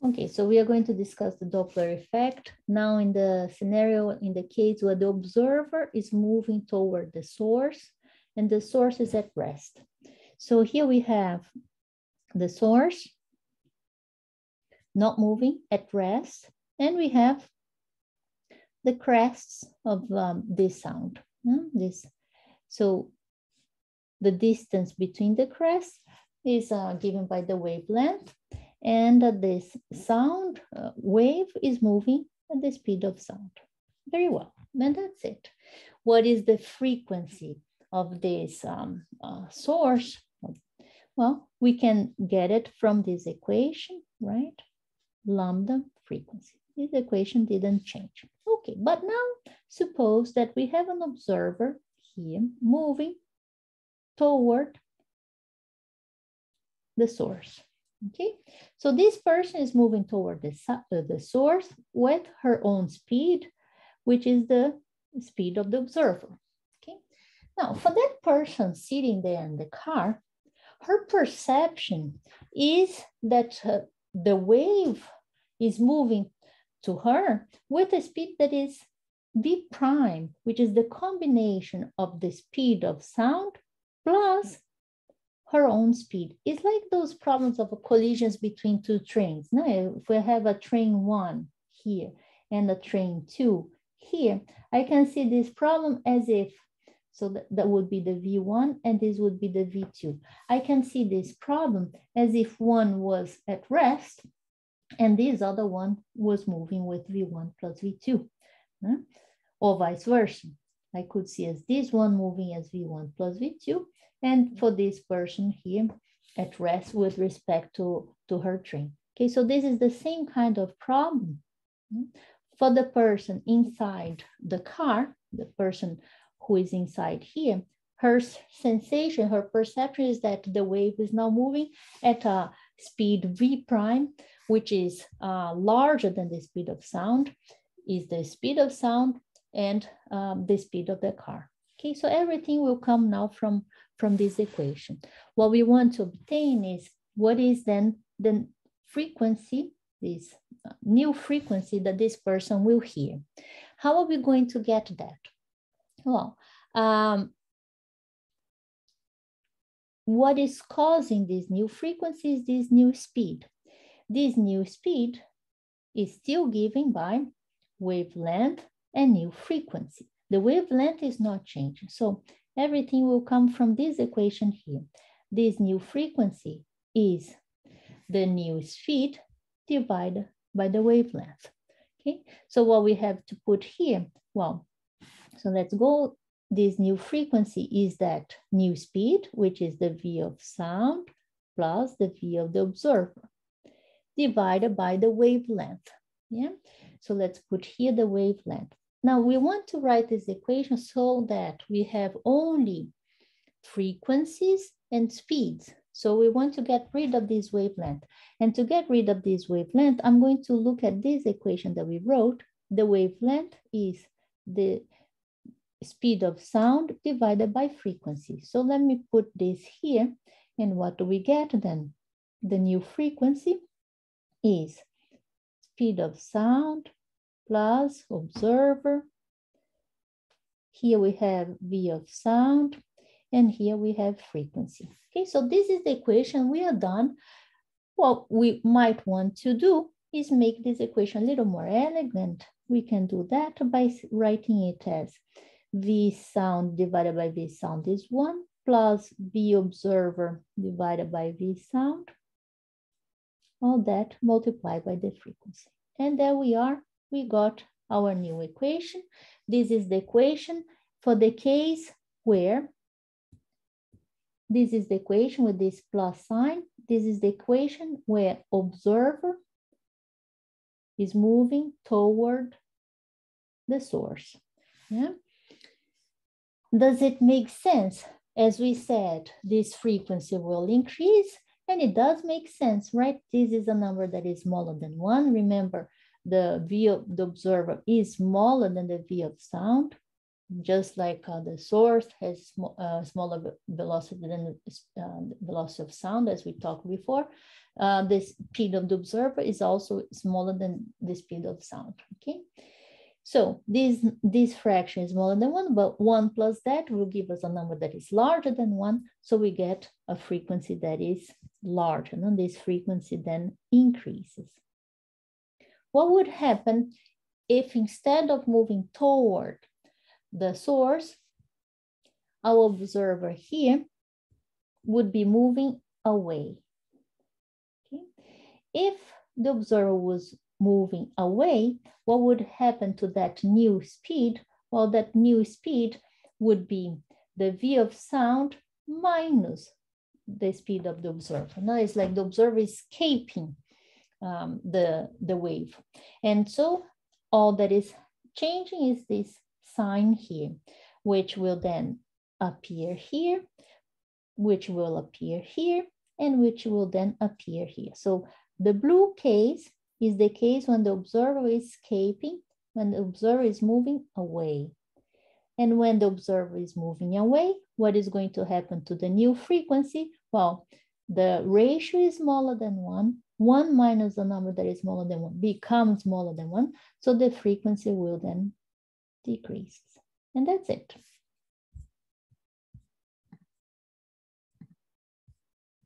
Okay, so we are going to discuss the Doppler effect. Now in the scenario, in the case where the observer is moving toward the source and the source is at rest. So here we have the source not moving, at rest, and we have the crests of this sound. So the distance between the crests is given by the wavelength, and this sound wave is moving at the speed of sound. Very well, then that's it. What is the frequency of this source? Well, we can get it from this equation, right? Lambda frequency. This equation didn't change. Okay, but now suppose that we have an observer here moving toward the source. Okay, so this person is moving toward the source with her own speed, which is the speed of the observer. Okay, now for that person sitting there in the car, her perception is that the wave is moving to her with a speed that is v prime, which is the combination of the speed of sound plus her own speed. It's like those problems of collisions between two trains. Now, if we have a train 1 here and a train 2 here, I can see this problem as if, so that would be the V1 and this would be the V2. I can see this problem as if one was at rest and this other one was moving with V1 plus V2, or vice versa. I could see as this one moving as V1 plus V2, and for this person here at rest with respect to her train. Okay, so this is the same kind of problem. For the person inside the car, the person who is inside here, her sensation, her perception is that the wave is now moving at a speed V prime, which is larger than the speed of sound, is the speed of sound and the speed of the car. Okay, so everything will come now from this equation. What we want to obtain is what is then the frequency, this new frequency that this person will hear. How are we going to get that? Well, what is causing this new frequency is this new speed. This new speed is still given by wavelength and new frequency. The wavelength is not changing. So everything will come from this equation here. This new frequency is the new speed divided by the wavelength. Okay, so what we have to put here, well, so let's go. This new frequency is that new speed, which is the V of sound plus the V of the observer, divided by the wavelength. Yeah, so let's put here the wavelength. Now we want to write this equation so that we have only frequencies and speeds. So we want to get rid of this wavelength. And to get rid of this wavelength, I'm going to look at this equation that we wrote. The wavelength is the speed of sound divided by frequency. So let me put this here. And what do we get then? The new frequency is speed of sound plus observer. Here we have V of sound, and here we have frequency. Okay, so this is the equation. We are done. What we might want to do is make this equation a little more elegant. We can do that by writing it as V sound divided by V sound is 1 plus V observer divided by V sound. All that multiplied by the frequency. And there we are. We got our new equation. This is the equation for the case where this is the equation with this plus sign. This is the equation where observer is moving toward the source. Yeah. Does it make sense? As we said, this frequency will increase, and it does make sense, right? This is a number that is smaller than 1. Remember, the V of the observer is smaller than the V of sound. just like the source has smaller velocity than the velocity of sound, as we talked before, the speed of the observer is also smaller than the speed of sound, okay? So this fraction is smaller than 1, but 1 plus that will give us a number that is larger than 1, so we get a frequency that is larger, and this frequency then increases. What would happen if instead of moving toward the source, our observer here would be moving away? Okay. If the observer was moving away, what would happen to that new speed? Well, that new speed would be the v of sound minus the speed of the observer. Now it's like the observer is escaping the wave. And so all that is changing is this sign here, which will then appear here, which will appear here, and which will then appear here. So the blue case is the case when the observer is escaping, when the observer is moving away. And when the observer is moving away, what is going to happen to the new frequency? Well, the ratio is smaller than 1. 1 minus the number that is smaller than 1 becomes smaller than 1. So the frequency will then decrease. And that's it.